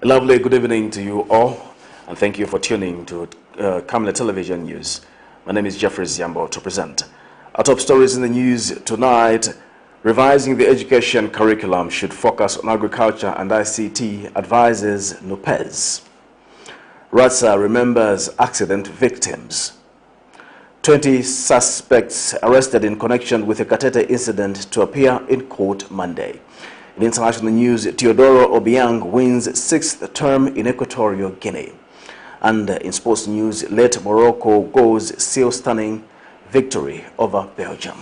A lovely good evening to you all, and thank you for tuning to Camnet Television News. My name is Jeffrey Ziambo to present. Our top stories in the news tonight: revising the education curriculum should focus on agriculture and ICT, advises NUPEZ. RTSA remembers accident victims. 20 suspects arrested in connection with the KATETE incident to appear in court Monday. In international news, TEODORO OBIANG wins 6th term in Equatorial Guinea. And in sports news, late Morocco goes seal-stunning victory over Belgium.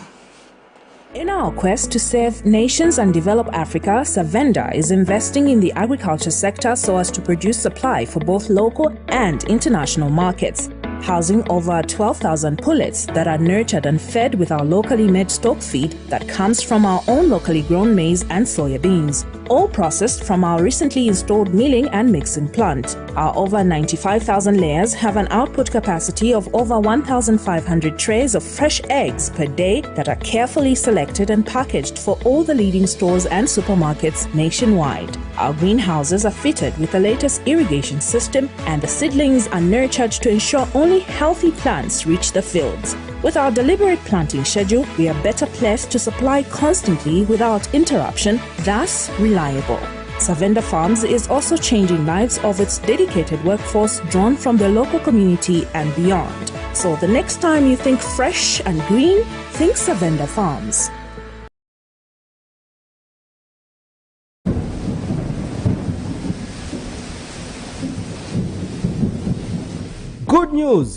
In our quest to save nations and develop Africa, Savenda is investing in the agriculture sector so as to produce supply for both local and international markets, housing over 12,000 pullets that are nurtured and fed with our locally made stock feed that comes from our own locally grown maize and soya beans, all processed from our recently installed milling and mixing plant. Our over 95,000 layers have an output capacity of over 1,500 trays of fresh eggs per day that are carefully selected and packaged for all the leading stores and supermarkets nationwide. Our greenhouses are fitted with the latest irrigation system, and the seedlings are nurtured to ensure only healthy plants reach the fields. With our deliberate planting schedule, we are better placed to supply constantly without interruption, thus reliable. Savenda Farms is also changing lives of its dedicated workforce drawn from the local community and beyond. So the next time you think fresh and green, think Savenda Farms.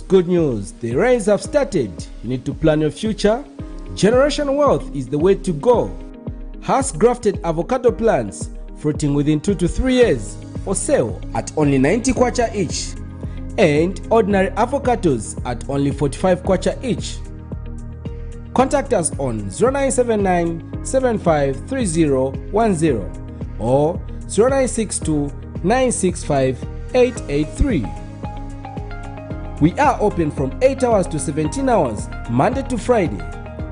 Good news, the rains have started. You need to plan your future. Generational wealth is the way to go. House-grafted avocado plants fruiting within 2 to 3 years for sale at only 90 kwacha each, and ordinary avocados at only 45 kwacha each. Contact us on 0979 753010 or 0962 965 883. We are open from 8 hours to 17 hours, Monday to Friday,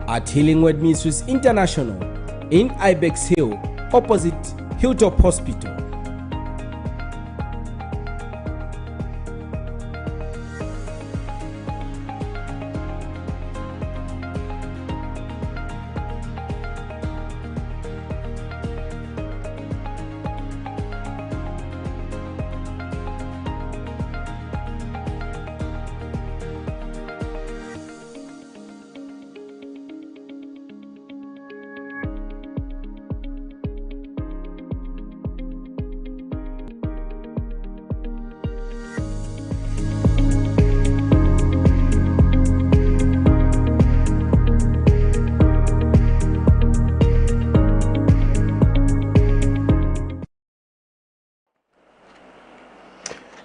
at Healing Word Ministries International in Ibex Hill, opposite Hilltop Hospital.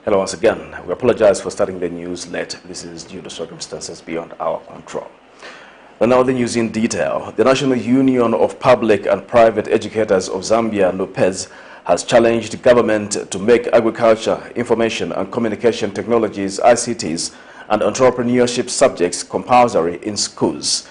Hello once again. We apologize for starting the news late. This is due to circumstances beyond our control. And now the news in detail. The National Union of Public and Private Educators of Zambia, NUPEZ, has challenged government to make agriculture, information and communication technologies, ICTs, and entrepreneurship subjects compulsory in schools.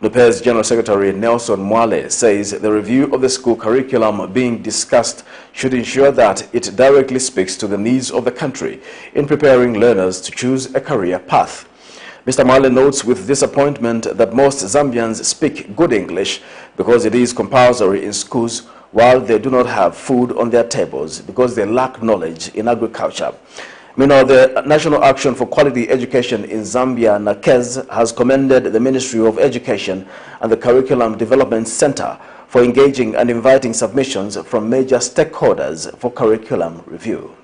NUPEZ General Secretary Nelson Mwale says the review of the school curriculum being discussed should ensure that it directly speaks to the needs of the country in preparing learners to choose a career path. Mr. Mwale notes with disappointment that most Zambians speak good English because it is compulsory in schools, while they do not have food on their tables because they lack knowledge in agriculture. Meanwhile, the National Action for Quality Education in Zambia, NUPEZ, has commended the Ministry of Education and the Curriculum Development Center for engaging and inviting submissions from major stakeholders for curriculum review.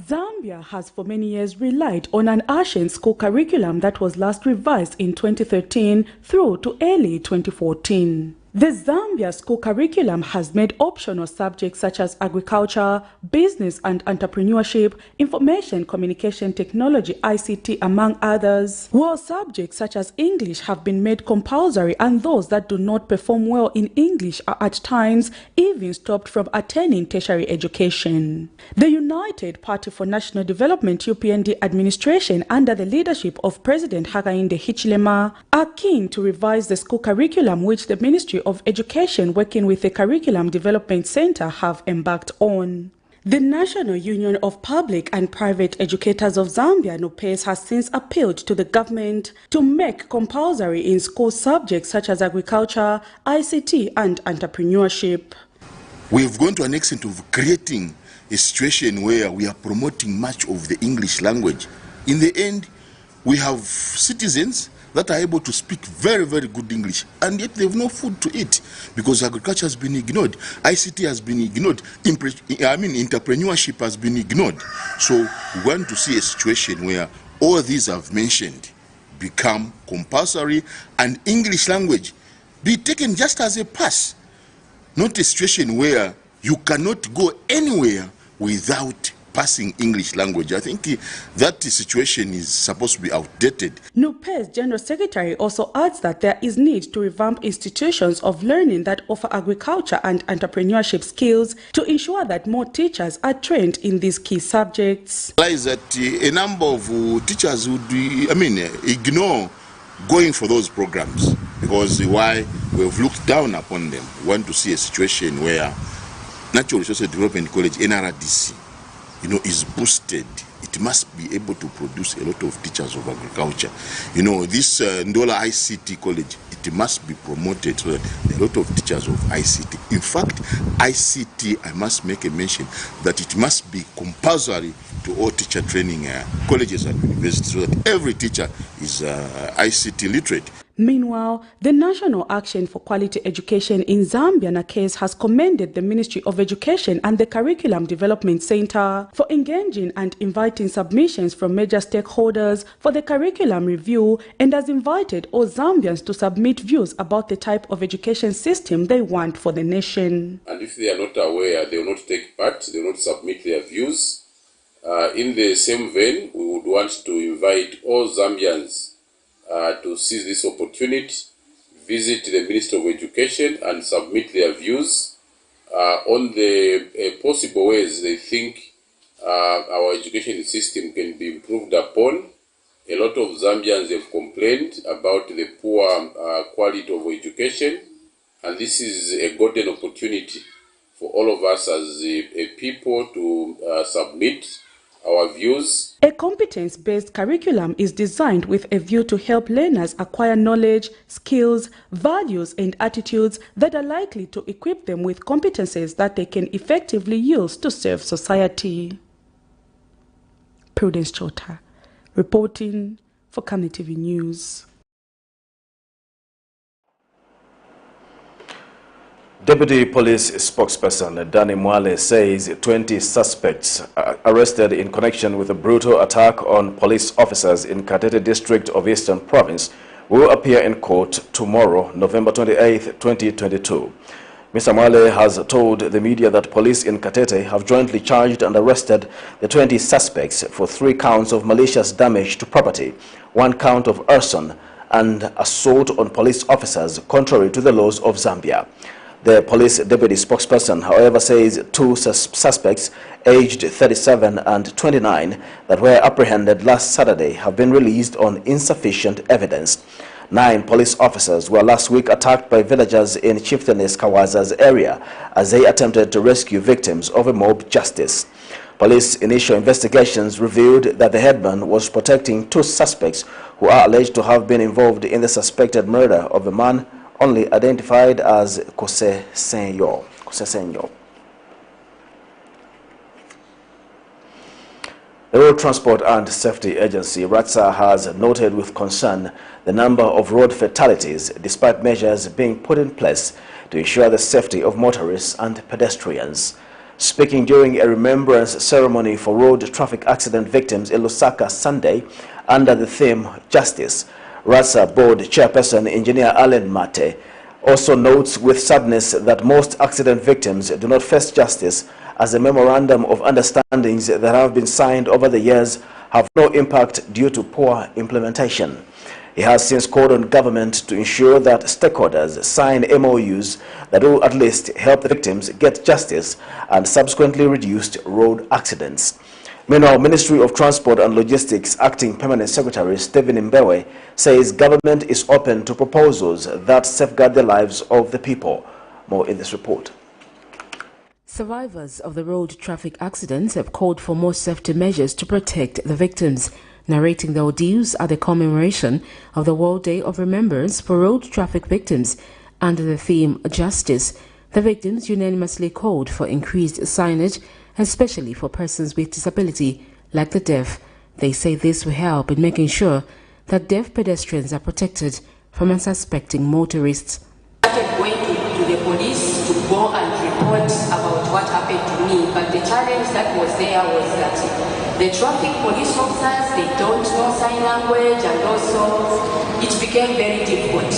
Zambia has for many years relied on an ancient school curriculum that was last revised in 2013 through to early 2014. The Zambia school curriculum has made optional subjects such as agriculture, business and entrepreneurship, information communication technology (ICT) among others, while subjects such as English have been made compulsory, and those that do not perform well in English are at times even stopped from attaining tertiary education. The United Party for National Development (UPND) administration, under the leadership of President Hakainde Hichilema, are keen to revise the school curriculum, which the Ministry of Education, working with the Curriculum Development Center, have embarked on. The National Union of Public and Private Educators of Zambia, NUPEZ, has since appealed to the government to make compulsory in school subjects such as agriculture, ICT and entrepreneurship. We have gone to an extent of creating a situation where we are promoting much of the English language. In the end, we have citizens that are able to speak very, very good English, and yet they have no food to eat because agriculture has been ignored, ICT has been ignored, entrepreneurship has been ignored. So we want to see a situation where all these I've mentioned become compulsory and English language be taken just as a pass, not a situation where you cannot go anywhere without passing English language. I think that situation is supposed to be outdated. NUPEZ General Secretary also adds that there is need to revamp institutions of learning that offer agriculture and entrepreneurship skills to ensure that more teachers are trained in these key subjects. Realize that a number of teachers would ignore going for those programs because why we've looked down upon them. We want to see a situation where Natural Resources Development College, NRDC, is boosted. It must be able to produce a lot of teachers of agriculture. This Ndola ICT college, it must be promoted so that there are a lot of teachers of ICT. In fact, ICT, I must make a mention that it must be compulsory to all teacher training colleges and universities so that every teacher is ICT literate. Meanwhile, the National Action for Quality Education in Zambia, NUPEZ, has commended the Ministry of Education and the Curriculum Development Center for engaging and inviting submissions from major stakeholders for the curriculum review, and has invited all Zambians to submit views about the type of education system they want for the nation. And if they are not aware, they will not take part, they will not submit their views. In the same vein, we would want to invite all Zambians to seize this opportunity, visit the Minister of Education and submit their views on the possible ways they think our education system can be improved upon. A lot of Zambians have complained about the poor quality of education, and this is a golden opportunity for all of us as a people to submit our views. A competence-based curriculum is designed with a view to help learners acquire knowledge, skills, values and attitudes that are likely to equip them with competences that they can effectively use to serve society. Prudence Chota, reporting for Camnet TV News. Deputy Police Spokesperson Danny Mwale says 20 suspects arrested in connection with a brutal attack on police officers in KATETE district of Eastern Province will appear in court tomorrow, November 28, 2022. Mr. Mwale has told the media that police in KATETE have jointly charged and arrested the 20 suspects for 3 counts of malicious damage to property, 1 count of arson, and assault on police officers contrary to the laws of Zambia. The police deputy spokesperson, however, says 2 suspects aged 37 and 29 that were apprehended last Saturday have been released on insufficient evidence. 9 police officers were last week attacked by villagers in Chieftainess Kawaza's area as they attempted to rescue victims of a mob justice. Police initial investigations revealed that the headman was protecting 2 suspects who are alleged to have been involved in the suspected murder of a man only identified as Kose Senyo. The Road Transport and Safety Agency, RTSA, has noted with concern the number of road fatalities despite measures being put in place to ensure the safety of motorists and pedestrians. Speaking during a remembrance ceremony for road traffic accident victims in Lusaka Sunday under the theme Justice, RTSA Board Chairperson Engineer Alan Mate also notes with sadness that most accident victims do not face justice, as the memorandum of understandings that have been signed over the years have no impact due to poor implementation. He has since called on government to ensure that stakeholders sign MOUs that will at least help the victims get justice and subsequently reduce road accidents. Meanwhile, Ministry of Transport and Logistics Acting Permanent Secretary Stephen Mbewe says government is open to proposals that safeguard the lives of the people. More in this report. Survivors of the road traffic accidents have called for more safety measures to protect the victims. Narrating the ordeals at the commemoration of the World Day of Remembrance for Road Traffic Victims under the theme Justice, the victims unanimously called for increased signage, especially for persons with disability like the deaf. They say this will help in making sure that deaf pedestrians are protected from unsuspecting motorists. I started going to the police to go and report about what happened to me, but the challenge that was there was that the traffic police officers, they don't know sign language, and also it became very difficult.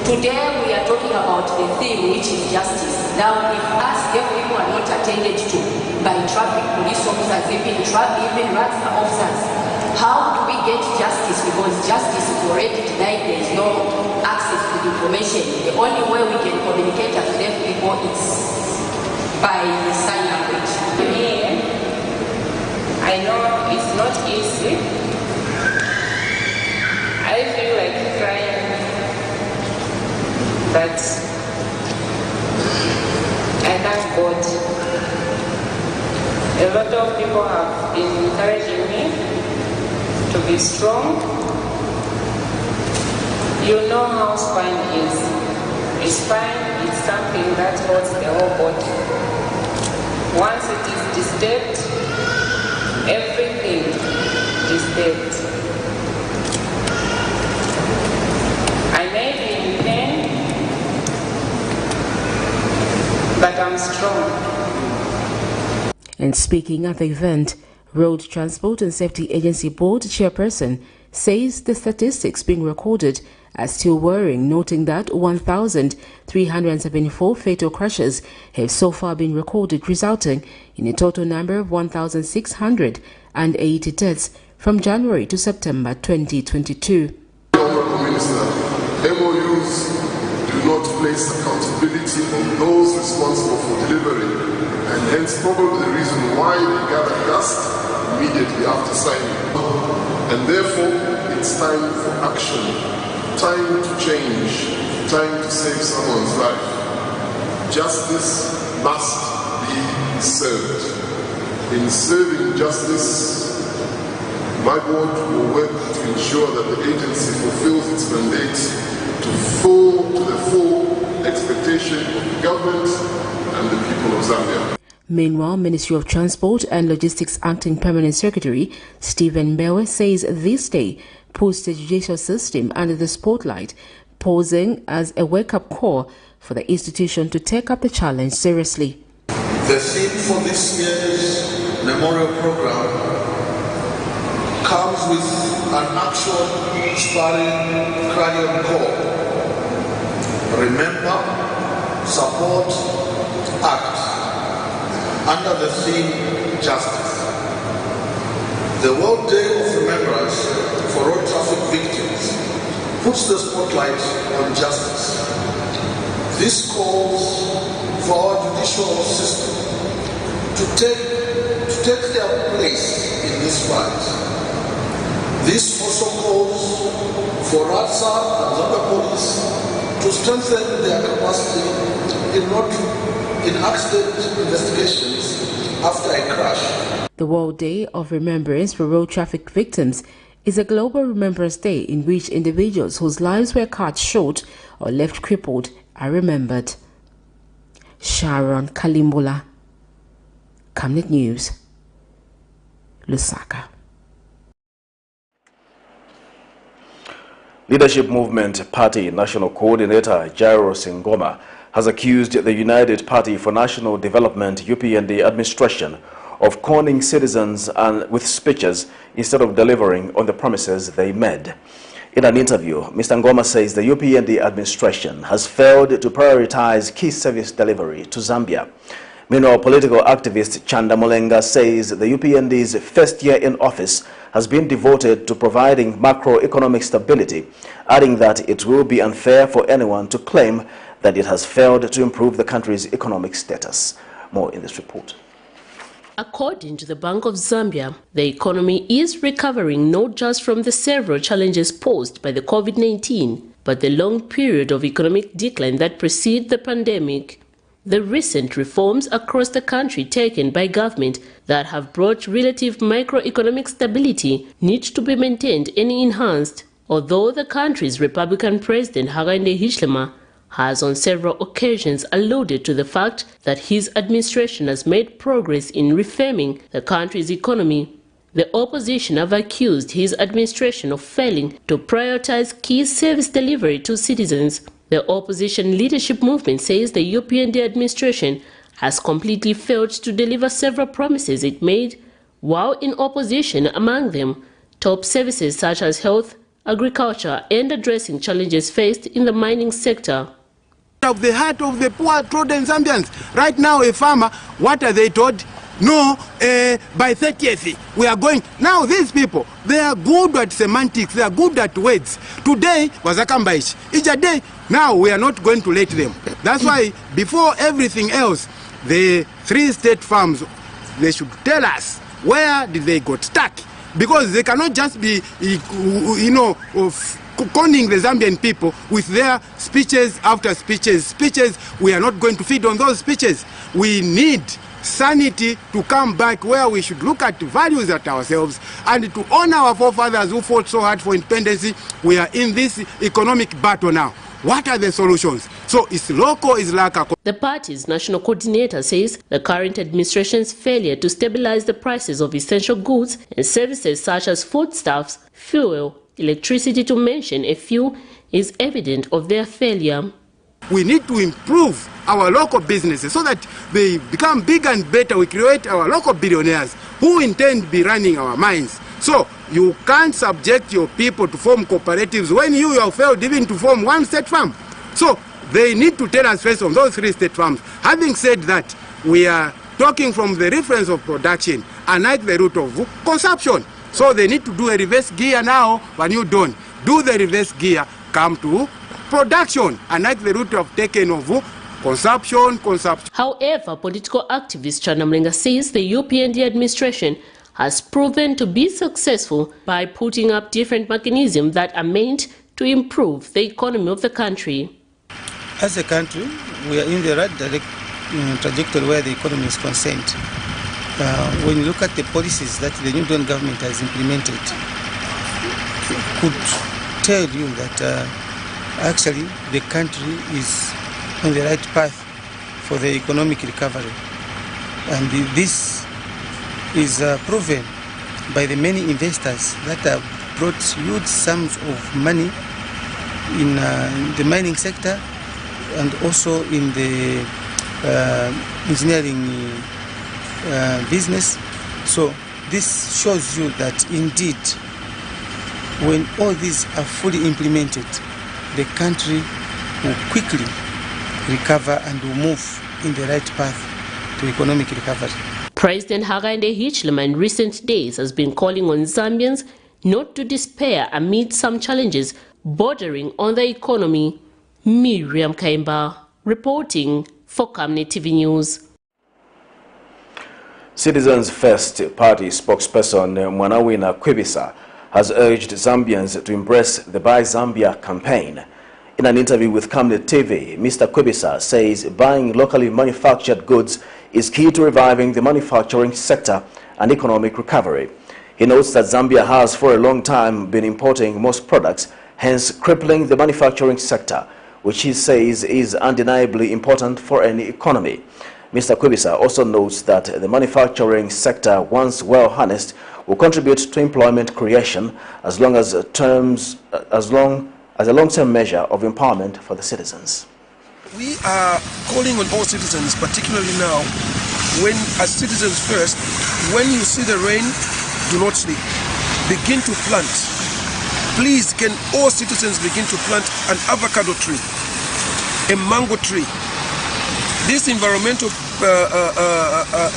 Today we are talking about the theme which is justice. Now if us deaf people are not attended to by traffic police officers, even RTSA officers, how do we get justice? Because justice is already denied, there is no access to the information. The only way we can communicate as deaf people is by sign language. I know it's not easy. I feel like crying, but I thank God. A lot of people have been encouraging me to be strong. You know how spine is. The spine is something that holds the whole body. Once it is disturbed, everything disturbed. I may be in pain, but I'm strong. And speaking at the event, Road Transport and Safety Agency Board Chairperson says the statistics being recorded are still worrying, noting that 1,374 fatal crashes have so far been recorded, resulting in a total number of 1,680 deaths from January to September 2022. Honourable Minister, MOUs do not place accountability on those responsible for delivery, and hence probably the reason why they gather dust immediately after signing. And therefore, it's time for action, time to change, time to save someone's life. Justice must be served. In serving justice, my board will work to ensure that the agency fulfills its mandate to the full expectation of the government and the people of Zambia. Meanwhile, Ministry of Transport and Logistics Acting Permanent Secretary Stephen Mbewe says this day puts the judicial system under the spotlight, posing as a wake-up call for the institution to take up the challenge seriously. The theme for this year's memorial program comes with an action-inspiring clarion call. Remember, support, act. Under the theme Justice. The World Day of Remembrance for Road Traffic Victims puts the spotlight on justice. This calls for our judicial system to take their place in this fight. This also calls for RTSA and Zambia Police to strengthen their capacity in accident investigations after a crash. The World Day of Remembrance for Road Traffic Victims is a global remembrance day in which individuals whose lives were cut short or left crippled are remembered. Sharon Kalimbula, Camnet News, Lusaka. Leadership Movement Party National Coordinator Jairus Ngoma has accused the United Party for National Development UPND administration of conning citizens and with speeches instead of delivering on the promises they made. In an interview, Mr. Ngoma says the UPND administration has failed to prioritize key service delivery to Zambia. Meanwhile, political activist Chanda Mulenga says the UPND's first year in office has been devoted to providing macroeconomic stability, adding that it will be unfair for anyone to claim that it has failed to improve the country's economic status. More in this report. According to the Bank of Zambia, the economy is recovering not just from the several challenges posed by the COVID-19, but the long period of economic decline that preceded the pandemic. the recent reforms across the country taken by government that have brought relative microeconomic stability need to be maintained and enhanced. Although the country's Republican President Hakainde Hichilema has on several occasions alluded to the fact that his administration has made progress in reforming the country's economy, the opposition have accused his administration of failing to prioritize key service delivery to citizens. The opposition leadership movement says the UPND administration has completely failed to deliver several promises it made while in opposition, among them top services such as health, agriculture, and addressing challenges faced in the mining sector. Of the heart of the poor trodden Zambians. Right now, a farmer, what are they told? No, by 30th, we are going. Now, these people, they are good at semantics, they are good at words. Today was a Kambaish. Each a day, now we are not going to let them. That's why, before everything else, the 3 state farms, they should tell us where did they got stuck. Because they cannot just be, conning the Zambian people with their speeches after speeches. Speeches, we are not going to feed on those speeches. We need sanity to come back where we should look at values at ourselves and to honor our forefathers who fought so hard for independence. We are in this economic battle now. What are the solutions? So it's local, it's like a... The party's national coordinator says the current administration's failure to stabilize the prices of essential goods and services such as foodstuffs, fuel, electricity to mention a few, is evident of their failure. We need to improve our local businesses so that they become bigger and better. We create our local billionaires who intend to be running our mines. So you can't subject your people to form cooperatives when you have failed even to form one state farm. So they need to tell us first on those 3 state farms. Having said that, we are talking from the reference of production and like the route of consumption. So they need to do a reverse gear now. When you don't do the reverse gear, come to production and like the route of taking of consumption. However, political activist Chana Mlenga says the UPND administration has proven to be successful by putting up different mechanisms that are meant to improve the economy of the country. As a country, we are in the right trajectory where the economy is concerned. When you look at the policies that the new government has implemented, could tell you that actually the country is on the right path for the economic recovery. And this is proven by the many investors that have brought huge sums of money in the mining sector and also in the engineering business. So this shows you that indeed when all these are fully implemented, the country will quickly recover and will move in the right path to economic recovery. President Hakainde Hichilema in recent days has been calling on Zambians not to despair amid some challenges bordering on the economy. Miriam Kaimba reporting for Camnet TV News. Citizens First Party spokesperson Mwanawina Kwebisa has urged Zambians to embrace the Buy Zambia campaign. In an interview with Camnet TV, Mr. Kwebisa says buying locally manufactured goods is key to reviving the manufacturing sector and economic recovery. He notes that Zambia has for a long time been importing most products, hence crippling the manufacturing sector, which he says is undeniably important for any economy. Mr. Kwebisa also notes that the manufacturing sector, once well harnessed, will contribute to employment creation as a long-term measure of empowerment for the citizens. We are calling on all citizens, particularly now, when as citizens first, when you see the rain, do not sleep. Begin to plant. Please, can all citizens begin to plant an avocado tree, a mango tree? This environmental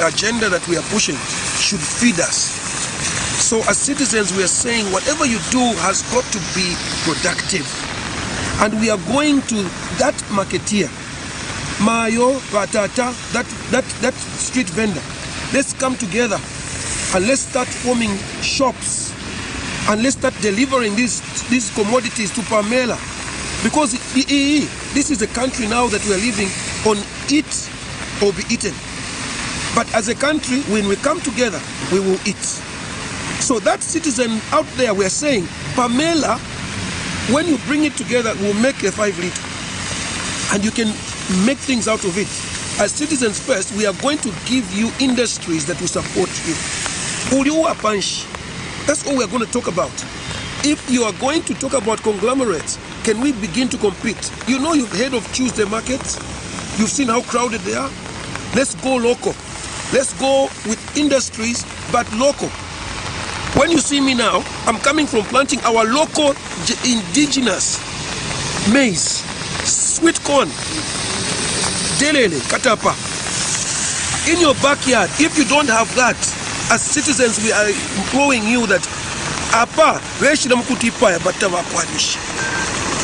agenda that we are pushing should feed us. So as citizens, we are saying whatever you do has got to be productive. And we are going to that marketeer, Mayo, Batata, that street vendor. Let's come together and let's start forming shops and let's start delivering these commodities to Pamela. Because this is a country now that we are living on it or be eaten. But as a country, when we come together, we will eat. So that citizen out there, we are saying, Pamela, when you bring it together, will make a 5 liter. And you can make things out of it. As citizens first, we are going to give you industries that will support you. Uliua Panch. That's all we are going to talk about. If you are going to talk about conglomerates, can we begin to compete? You know, you've heard of Tuesday markets. You've seen how crowded they are. Let's go local. Let's go with industries, but local. When you see me now, I'm coming from planting our local indigenous maize, sweet corn, delele, katapa. In your backyard, if you don't have that, as citizens, we are imploring you that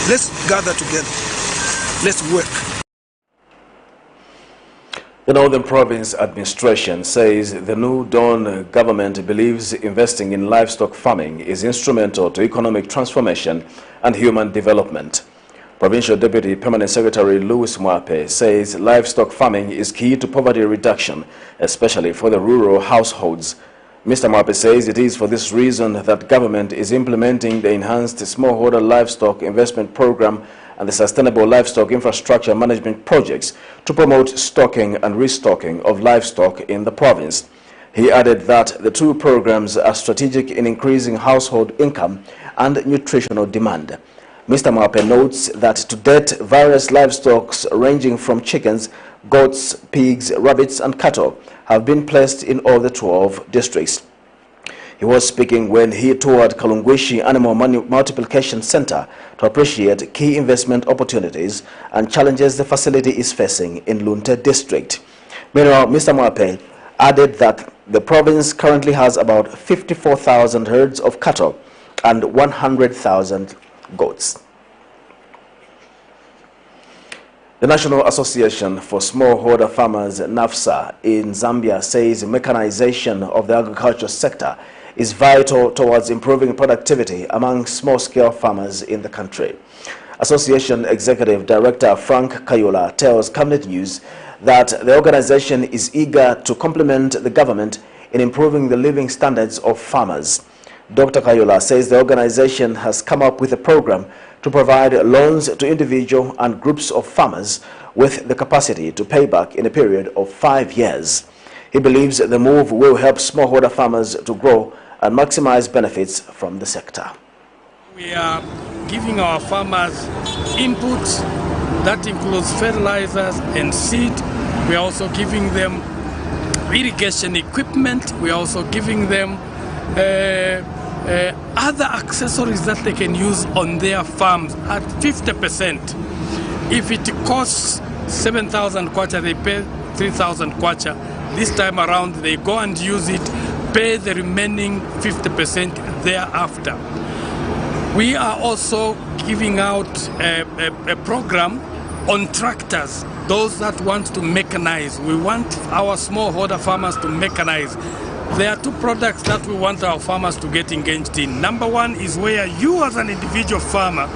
let's gather together. Let's work. The Northern Province Administration says the new Dawn government believes investing in livestock farming is instrumental to economic transformation and human development. Provincial Deputy Permanent Secretary Louis Mwape says livestock farming is key to poverty reduction, especially for the rural households. Mr. Mwape says it is for this reason that government is implementing the enhanced smallholder livestock investment program and the sustainable livestock infrastructure management projects to promote stocking and restocking of livestock in the province. He added that the two programs are strategic in increasing household income and nutritional demand. Mr. Mwape notes that to date, various livestock ranging from chickens, goats, pigs, rabbits and cattle have been placed in all the 12 districts. He was speaking when he toured Kalungwishi Animal Multiplication Center to appreciate key investment opportunities and challenges the facility is facing in Lunte district. Meanwhile, Mr. Mwape added that the province currently has about 54,000 herds of cattle and 100,000 goats. The National Association for Smallholder Farmers, NAFSA, in Zambia says mechanization of the agriculture sector is vital towards improving productivity among small-scale farmers in the country. Association Executive Director Frank Kayula tells Camnet News that the organization is eager to complement the government in improving the living standards of farmers. Dr. Kayula says the organization has come up with a program to provide loans to individual and groups of farmers with the capacity to pay back in a period of 5 years. He believes the move will help smallholder farmers to grow and maximize benefits from the sector. We are giving our farmers inputs that includes fertilizers and seed. We are also giving them irrigation equipment. We are also giving them other accessories that they can use on their farms at 50%. If it costs 7,000 kwacha, they pay 3,000 kwacha. This time around, they go and use it, pay the remaining 50% thereafter. We are also giving out a program on tractors, those that want to mechanize. We want our smallholder farmers to mechanize. There are two products that we want our farmers to get engaged in. Number one is where you as an individual farmer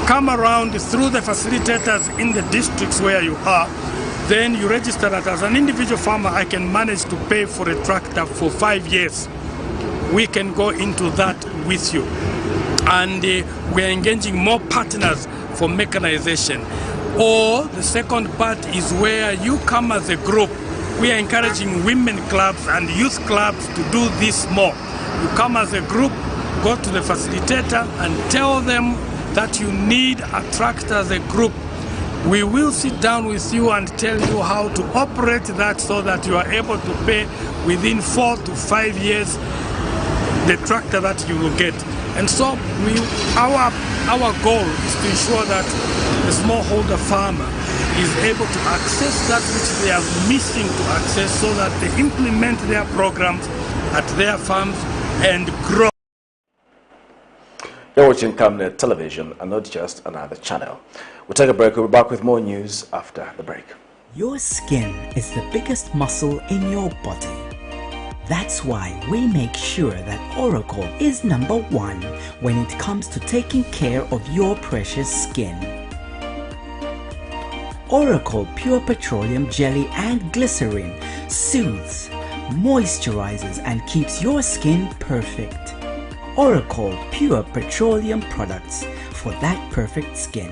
come around through the facilitators in the districts where you are. Then you register that as an individual farmer, I can manage to pay for a tractor for 5 years. We can go into that with you. And we are engaging more partners for mechanization. Or the second part is where you come as a group. We are encouraging women clubs and youth clubs to do this more. You come as a group, go to the facilitator and tell them that you need a tractor as a group. We will sit down with you and tell you how to operate that so that you are able to pay within 4 to 5 years the tractor that you will get. And so our goal is to ensure that the smallholder farmer is able to access that which they are missing to access so that they implement their programs at their farms and grow. You're watching Camnet Television and not just another channel. We'll take a break. We'll be back with more news after the break. Your skin is the biggest muscle in your body. That's why we make sure that Oracle is #1 when it comes to taking care of your precious skin. Oracle Pure Petroleum Jelly and Glycerin soothes, moisturizes and keeps your skin perfect. Oracle Pure Petroleum products for that perfect skin.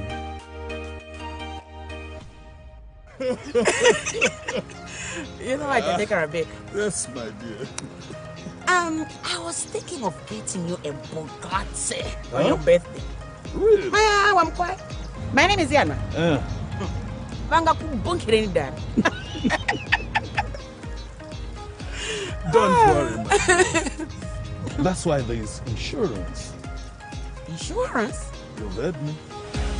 You know I can take her a bit. Yes, my dear. I was thinking of getting you a Bugatti on your birthday. Really? I'm quiet. My name is Yana. Don't worry, man. That's why there is insurance. Insurance? You heard me.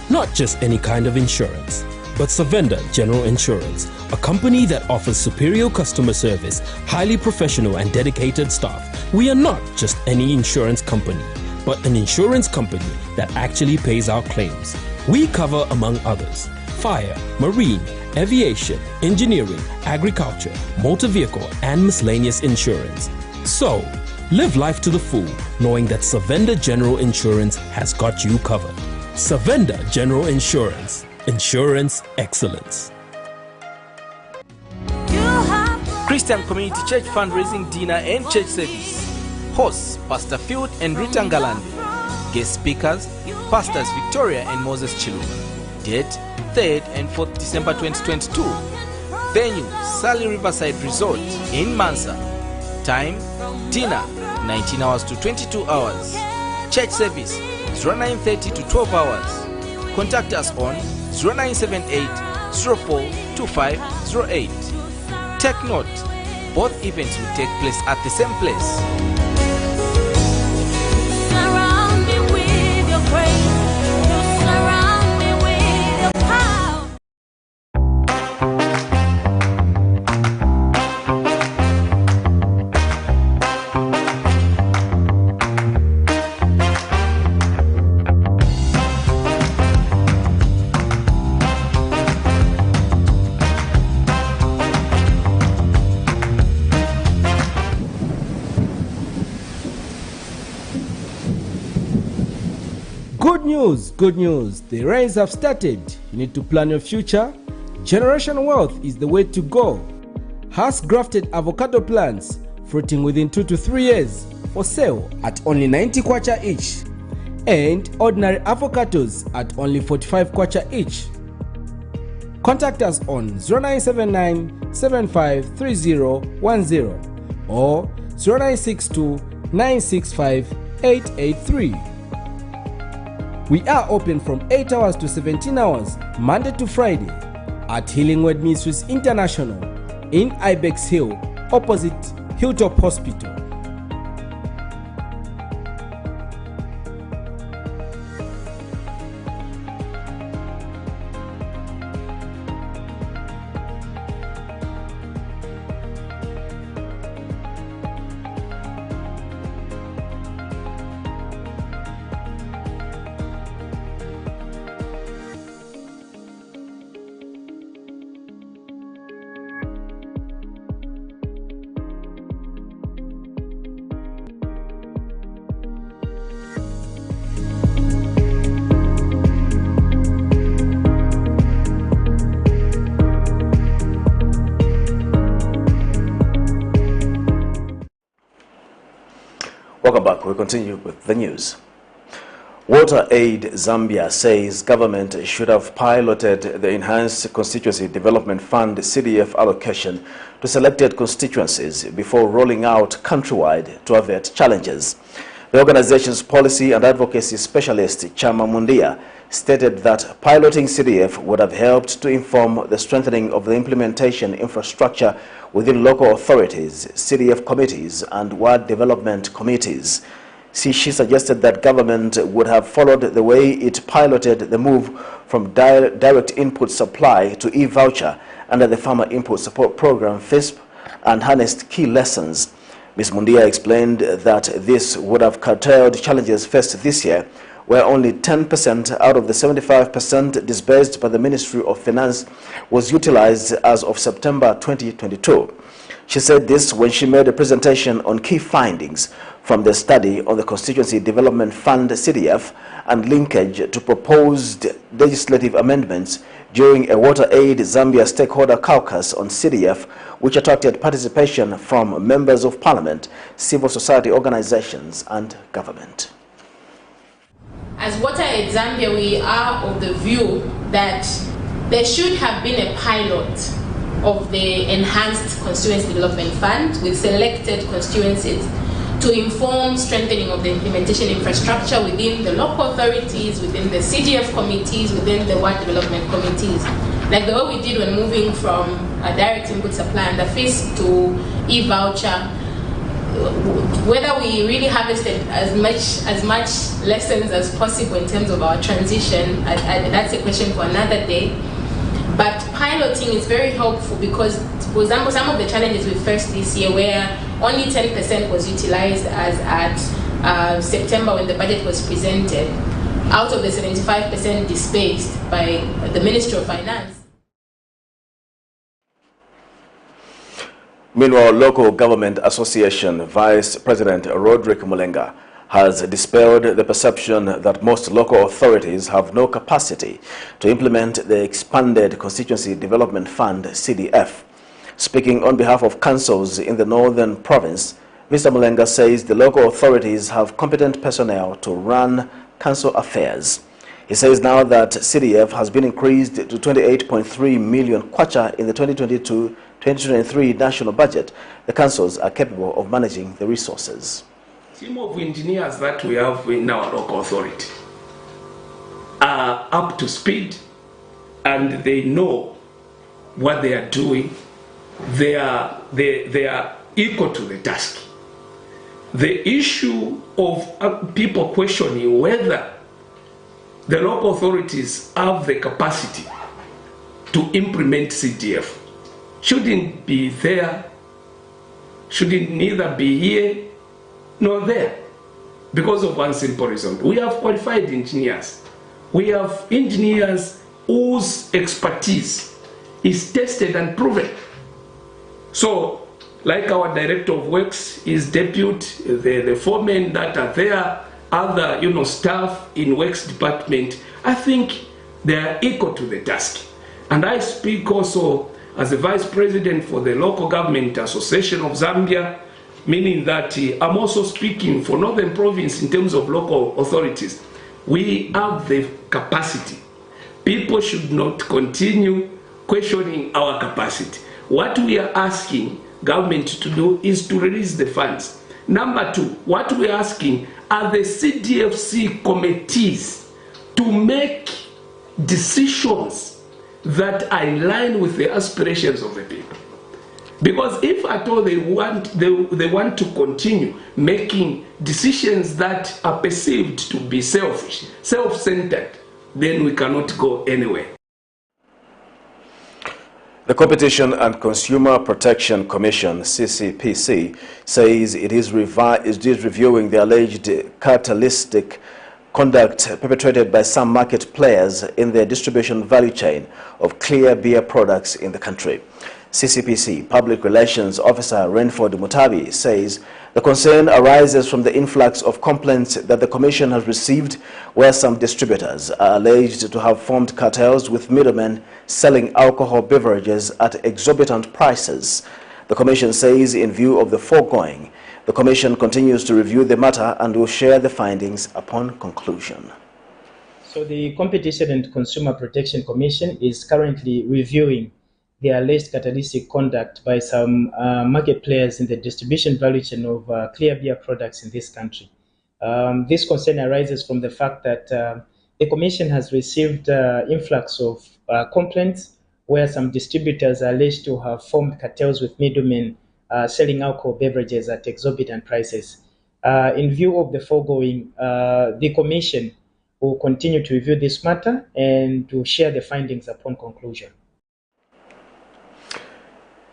Not just any kind of insurance, but Savenda General Insurance, a company that offers superior customer service, highly professional and dedicated staff. We are not just any insurance company, but an insurance company that actually pays our claims. We cover, among others, fire, marine, aviation, engineering, agriculture, motor vehicle, and miscellaneous insurance. So, live life to the full, knowing that Savenda General Insurance has got you covered. Savenda General Insurance. Insurance excellence. Christian Community Church Fundraising Dinner and Church Service. Hosts Pastor Field and Rita Ngalande. Guest speakers Pastors Victoria and Moses Chilu. Date 3rd and 4th December 2022. Venue Sally Riverside Resort in Mansa. Time dinner 19 hours to 22 hours. Church service 0930 to 12 hours. Contact us on 0978 04 2508. Take note, both events will take place at the same place. Surround me with your grace. You surround me with your power. Good news, the rains have started. You need to plan your future. Generation wealth is the way to go. Has grafted avocado plants fruiting within 2 to 3 years for sale at only 90 kwacha each, and ordinary avocados at only 45 kwacha each. Contact us on 0979 753010 or 0962 965 883. We are open from 8 hours to 17 hours, Monday to Friday, at Healing Word Ministries International in Ibex Hill, opposite Hilltop Hospital. Welcome back. We continue with the news. Water Aid Zambia says government should have piloted the Enhanced Constituency Development Fund CDF allocation to selected constituencies before rolling out countrywide to avert challenges. The organization's policy and advocacy specialist, Chama Mundia, stated that piloting CDF would have helped to inform the strengthening of the implementation infrastructure within local authorities, CDF committees, and ward development committees. She suggested that government would have followed the way it piloted the move from direct input supply to e-voucher under the Farmer Input Support Program, FISP, and harnessed key lessons. Ms. Mundia explained that this would have curtailed challenges faced this year, where only 10% out of the 75% disbursed by the Ministry of Finance was utilized as of September 2022. She said this when she made a presentation on key findings from the study on the Constituency Development Fund CDF and linkage to proposed legislative amendments during a Water Aid Zambia Stakeholder Caucus on CDF, which attracted participation from members of parliament, civil society organizations, and government. As Water Aid Zambia, we are of the view that there should have been a pilot of the Enhanced Constituency Development Fund with selected constituencies to inform strengthening of the implementation infrastructure within the local authorities, within the CDF committees, within the ward development committees. Like the way we did when moving from a direct input supply and the FIS to e-voucher, whether we really harvested as much lessons as possible in terms of our transition, that's a question for another day. But piloting is very helpful because, for example, some of the challenges we faced this year where only 10% was utilized as at September when the budget was presented, out of the 75% dispersed by the Ministry of Finance. Meanwhile, Local Government Association Vice President Roderick Mulenga has dispelled the perception that most local authorities have no capacity to implement the expanded Constituency Development Fund, CDF. Speaking on behalf of councils in the Northern Province, Mr. Mulenga says the local authorities have competent personnel to run council affairs. He says now that CDF has been increased to 28.3 million kwacha in the 2022-2023 national budget, the councils are capable of managing the resources. Team of engineers that we have in our local authority are up to speed and they know what they are doing. They are equal to the task. The issue of people questioning whether the local authorities have the capacity to implement CDF shouldn't be there, shouldn't neither be here nor there, because of one simple reason. We have qualified engineers. We have engineers whose expertise is tested and proven. So, like our Director of Works, his deputy, the foremen that are there, other staff in Works Department, I think they are equal to the task. And I speak also as the Vice President for the Local Government Association of Zambia, meaning that I'm also speaking for Northern Province in terms of local authorities. We have the capacity. People should not continue questioning our capacity. What we are asking government to do is to release the funds. Number two, what we are asking are the CDFC committees to make decisions that are in line with the aspirations of the people. Because if at all they want to continue making decisions that are perceived to be selfish, self-centered, then we cannot go anywhere. The Competition and Consumer Protection Commission, CCPC, says it is reviewing the alleged cartelistic conduct perpetrated by some market players in the distribution value chain of clear beer products in the country. CCPC Public Relations Officer Renford Mutabi says the concern arises from the influx of complaints that the Commission has received where some distributors are alleged to have formed cartels with middlemen selling alcohol beverages at exorbitant prices. The Commission says in view of the foregoing, the Commission continues to review the matter and will share the findings upon conclusion. So the Competition and Consumer Protection Commission is currently reviewing the alleged catalytic conduct by some market players in the distribution value chain of clear beer products in this country. This concern arises from the fact that the Commission has received influx of complaints where some distributors are alleged to have formed cartels with middlemen selling alcohol beverages at exorbitant prices. In view of the foregoing, the Commission will continue to review this matter and to share the findings upon conclusion.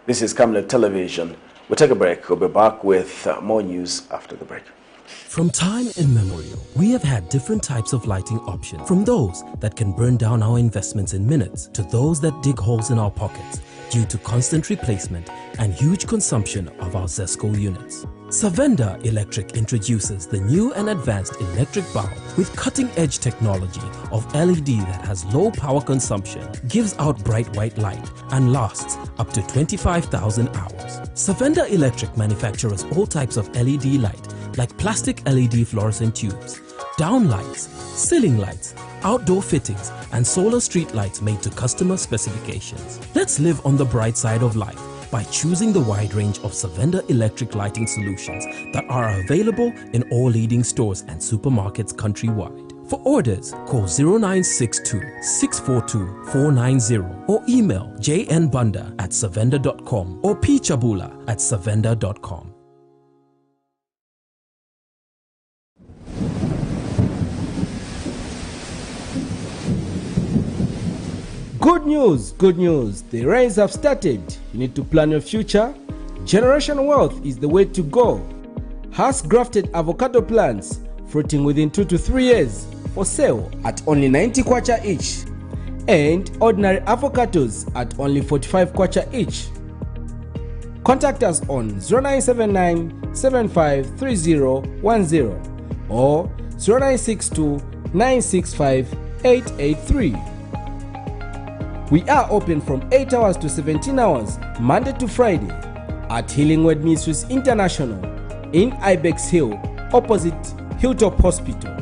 This is Camnet Television. We'll take a break. We'll be back with more news after the break. From time immemorial, we have had different types of lighting options, from those that can burn down our investments in minutes to those that dig holes in our pockets due to constant replacement and huge consumption of our ZESCO units. Savenda Electric introduces the new and advanced electric bulb with cutting-edge technology of LED that has low power consumption, gives out bright white light, and lasts up to 25,000 hours. Savenda Electric manufactures all types of LED light, like plastic LED fluorescent tubes, down lights, ceiling lights, outdoor fittings, and solar street lights made to customer specifications. Let's live on the bright side of life by choosing the wide range of Savenda electric lighting solutions that are available in all leading stores and supermarkets countrywide. For orders, call 0962-642-490 or email jnbunda@savenda.com or pchabula@savenda.com. Good news, good news. The rains have started. You need to plan your future. Generation wealth is the way to go. Has grafted avocado plants fruiting within 2 to 3 years for sale at only 90 kwacha each, and ordinary avocados at only 45 kwacha each. Contact us on 0979 753010 or 0962 965 883. We are open from 8 hours to 17 hours, Monday to Friday, at Healing Word Ministries International in Ibex Hill, opposite Hilltop Hospital.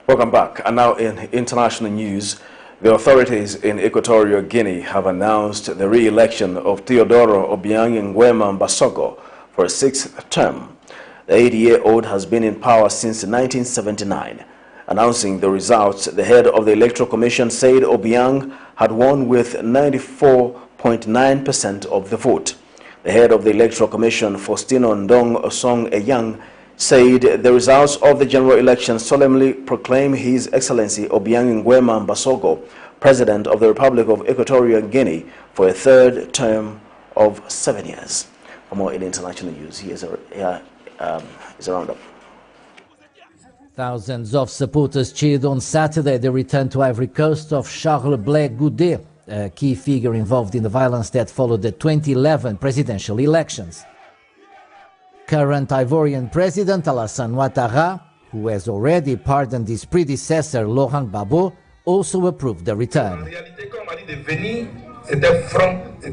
Welcome back. And now in international news, the authorities in Equatorial Guinea have announced the re-election of TEODORO OBIANG Nguema Mbasogo for a 6th term. The 80-year-old has been in power since 1979. Announcing the results, the head of the Electoral Commission said Obiang had won with 94.9% of the vote. The head of the Electoral Commission, Faustino Ndong Osong Eyang, said the results of the general election solemnly proclaim His Excellency Obiang Nguema Mbasogo, President of the Republic of Equatorial Guinea, for a 3rd term of 7 years. For more in international news, here's a roundup. Thousands of supporters cheered on Saturday the return to Ivory Coast of Charles Ble Goudet, a key figure involved in the violence that followed the 2011 presidential elections. Current Ivorian President Alassane Ouattara, who has already pardoned his predecessor Laurent Gbagbo, also approved the return.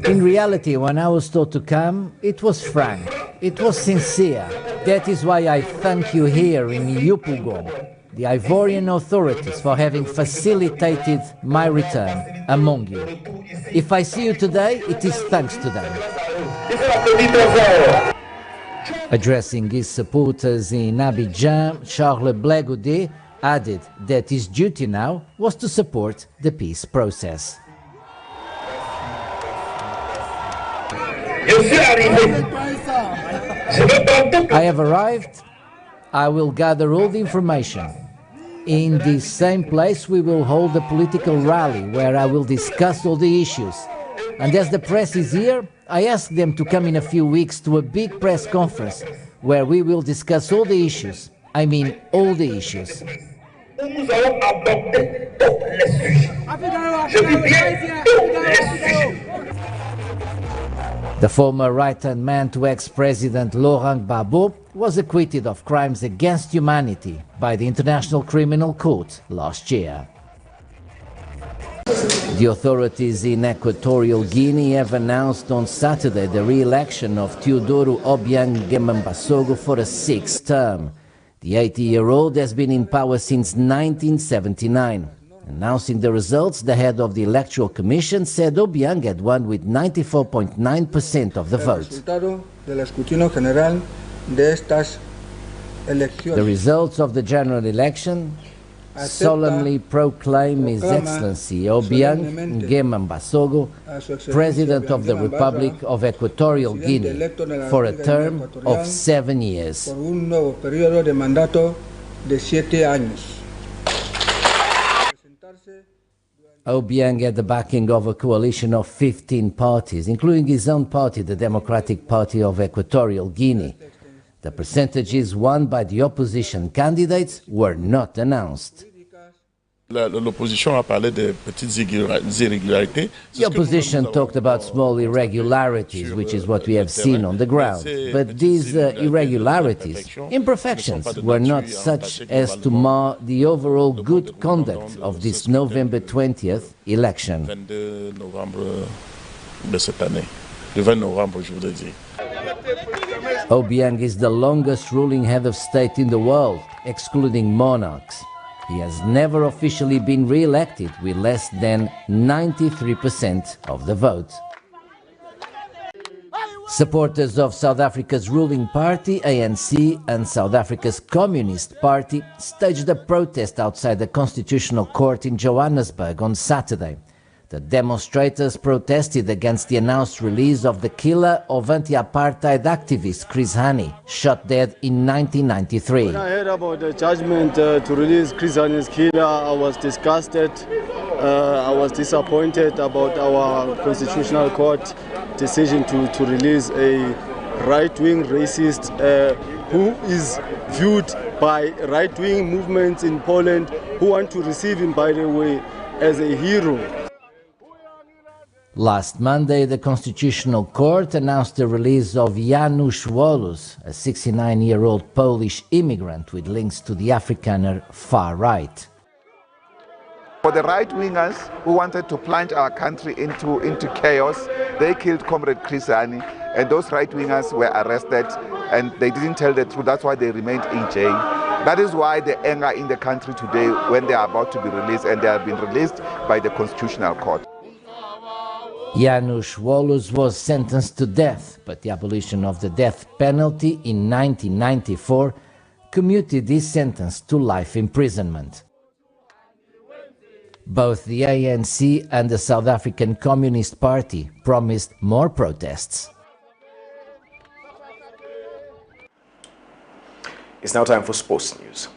In reality, when I was told to come, it was frank, it was sincere. That is why I thank you here in Yopougon, the Ivorian authorities, for having facilitated my return among you. If I see you today, it is thanks to them. Addressing his supporters in Abidjan, Charles Ble Goudet added that his duty now was to support the peace process. I have arrived. I will gather all the information. In this same place we will hold a political rally where I will discuss all the issues. And as the press is here, I ask them to come in a few weeks to a big press conference where we will discuss all the issues. I mean all the issues. The former right-hand man to ex-president Laurent Gbagbo was acquitted of crimes against humanity by the International Criminal Court last year. The authorities in Equatorial Guinea have announced on Saturday the re-election of TEODORO OBIANG Mbasogo for a 6th term. The 80-year-old has been in power since 1979. Announcing the results, the head of the Electoral Commission said Obiang had won with 94.9% of the vote. The results of the general election solemnly proclaim His Excellency Obiang Nguema Mbasogo President of the Republic of Equatorial Guinea for a term of 7 years. Obiang had the backing of a coalition of 15 parties, including his own party, the Democratic Party of Equatorial Guinea. The percentages won by the opposition candidates were not announced. The opposition talked about small irregularities, which is what we have seen on the ground. But these irregularities, imperfections, were not such as to mar the overall good conduct of this November 20th election. Obiang is the longest ruling head of state in the world, excluding monarchs. He has never officially been re-elected with less than 93% of the vote. Supporters of South Africa's ruling party, ANC, and South Africa's Communist Party staged a protest outside the Constitutional Court in Johannesburg on Saturday. The demonstrators protested against the announced release of the killer of anti-apartheid activist Chris Hani, shot dead in 1993. When I heard about the judgment to release Chris Hani's killer, I was disgusted. I was disappointed about our Constitutional Court decision to release a right-wing racist who is viewed by right-wing movements in Poland who want to receive him, by the way, as a hero. Last Monday, the Constitutional Court announced the release of Janusz Wolus, a 69-year-old Polish immigrant with links to the Afrikaner far right. For the right-wingers who wanted to plunge our country into chaos, they killed Comrade Chris Hani, and those right-wingers were arrested, and they didn't tell the truth. That's why they remained in jail. That is why the anger in the country today when they are about to be released, and they have been released by the Constitutional Court. Janusz Wolus was sentenced to death, but the abolition of the death penalty in 1994 commuted his sentence to life imprisonment. Both the ANC and the South African Communist Party promised more protests. It's now time for sports news.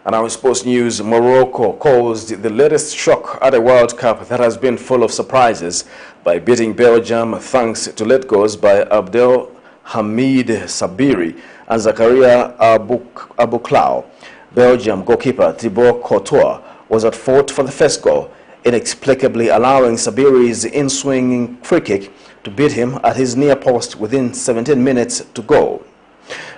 And now in sports news, Morocco caused the latest shock at a World Cup that has been full of surprises by beating Belgium thanks to late goals by Abdel Hamid Sabiri and Zakaria Abouklao. Belgium goalkeeper Thibaut Courtois was at fault for the first goal, inexplicably allowing Sabiri's in-swinging free kick to beat him at his near post within 17 minutes to go.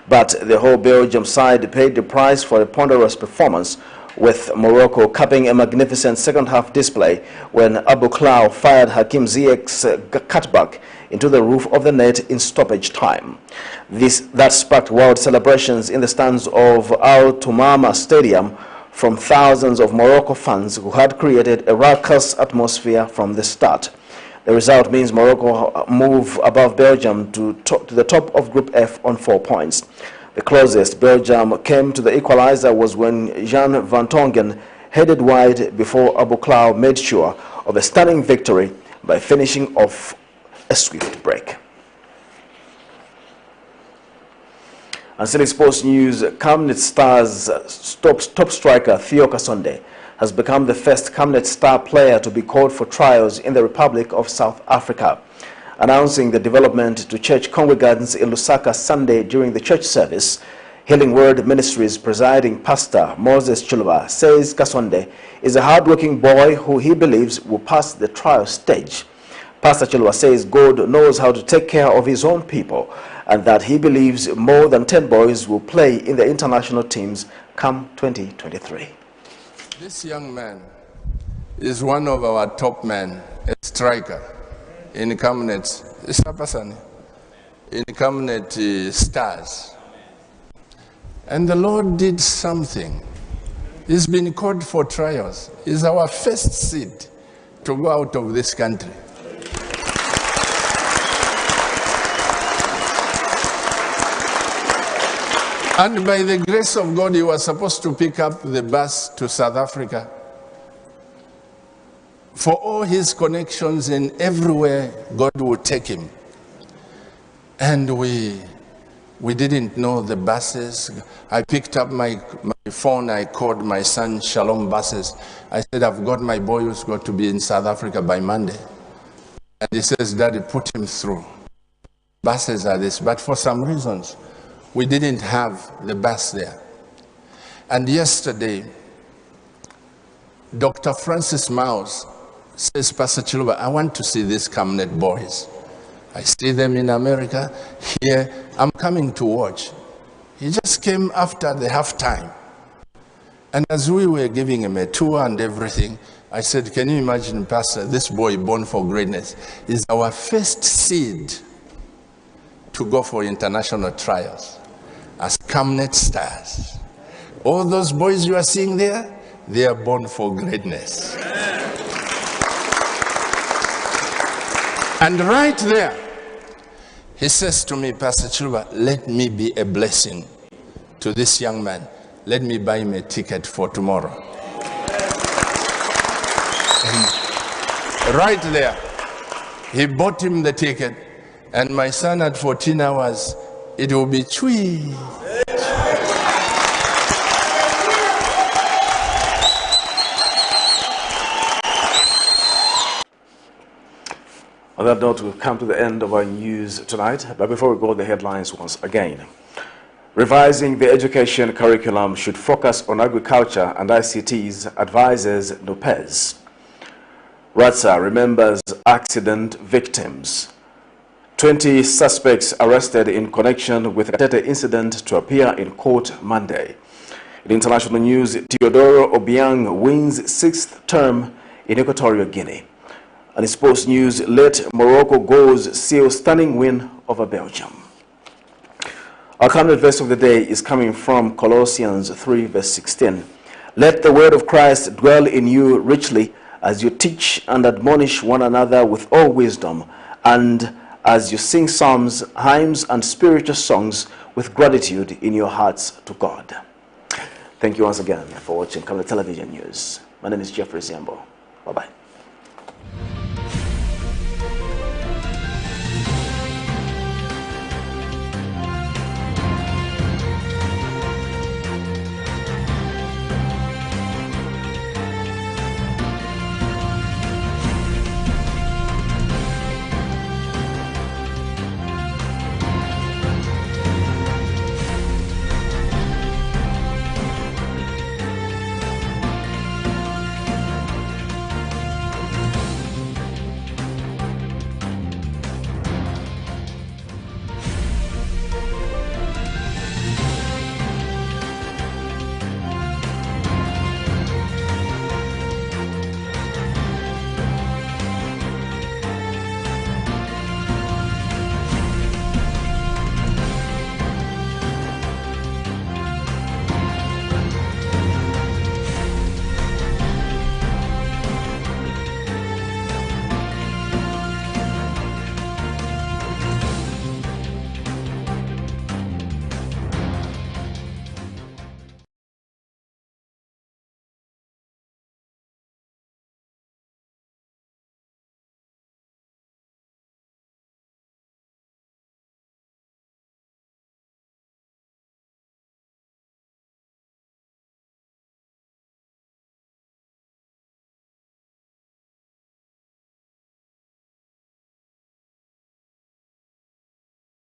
But the whole Belgium side paid the price for a ponderous performance, with Morocco capping a magnificent second-half display when Abouklao fired Hakim Ziyech's cutback into the roof of the net in stoppage time. That sparked wild celebrations in the stands of Al Toumama Stadium from thousands of Morocco fans who had created a raucous atmosphere from the start. The result means Morocco move above Belgium to the top of Group F on 4 points. The closest Belgium came to the equalizer was when Jean Van Tongen headed wide before Abouklao made sure of a stunning victory by finishing off a swift break. And still in sports news, Camnet Stars top striker Theo Kasonde has become the first Camnet star player to be called for trials in the Republic of South Africa. Announcing the development to church congregants in Lusaka Sunday during the church service, Healing Word Ministries presiding pastor Moses Chuluba says Kasonde is a hard-working boy who he believes will pass the trial stage. Pastor Chuluba says God knows how to take care of his own people and that he believes more than 10 boys will play in the international teams come 2023. This young man is one of our top men, a striker in Camnet, in Camnet Stars. And the Lord did something. He's been called for trials. He's our first seed to go out of this country. And by the grace of God, he was supposed to pick up the bus to South Africa. For all his connections and everywhere, God would take him. And we didn't know the buses. I picked up my phone, I called my son, Shalom Buses. I said, I've got my boy who's got to be in South Africa by Monday. And he says, Daddy, put him through. Buses are this, but for some reasons, we didn't have the bus there. And yesterday, Dr. Francis Mouse says, Pastor Chiluba, I want to see these Camnet boys. I see them in America. Here, I'm coming to watch. He just came after the halftime. And as we were giving him a tour and everything, I said, can you imagine, Pastor, this boy born for greatness is our first seed to go for international trials as Camnet stars. All those boys you are seeing there, they are born for greatness. And right there, he says to me, Pastor Chiluba, let me be a blessing to this young man. Let me buy him a ticket for tomorrow. And right there, he bought him the ticket, and my son at 14 hours, it will be chui. On that note, we've come to the end of our news tonight. But before we go, the headlines once again. Revising the education curriculum should focus on agriculture and ICTS, advises NUPEZ. RTSA remembers accident victims. 20 suspects arrested in connection with the KATETE incident to appear in court Monday. In international news, TEODORO OBIANG wins 6th term in Equatorial Guinea. And in sports news, late Morocco goals seal stunning win over Belgium. Our Camnet verse of the day is coming from Colossians 3 verse 16. Let the word of Christ dwell in you richly as you teach and admonish one another with all wisdom, and as you sing psalms, hymns, and spiritual songs with gratitude in your hearts to God. Thank you once again for watching Camnet Television News. My name is Jeffrey Ziambo. Bye-bye.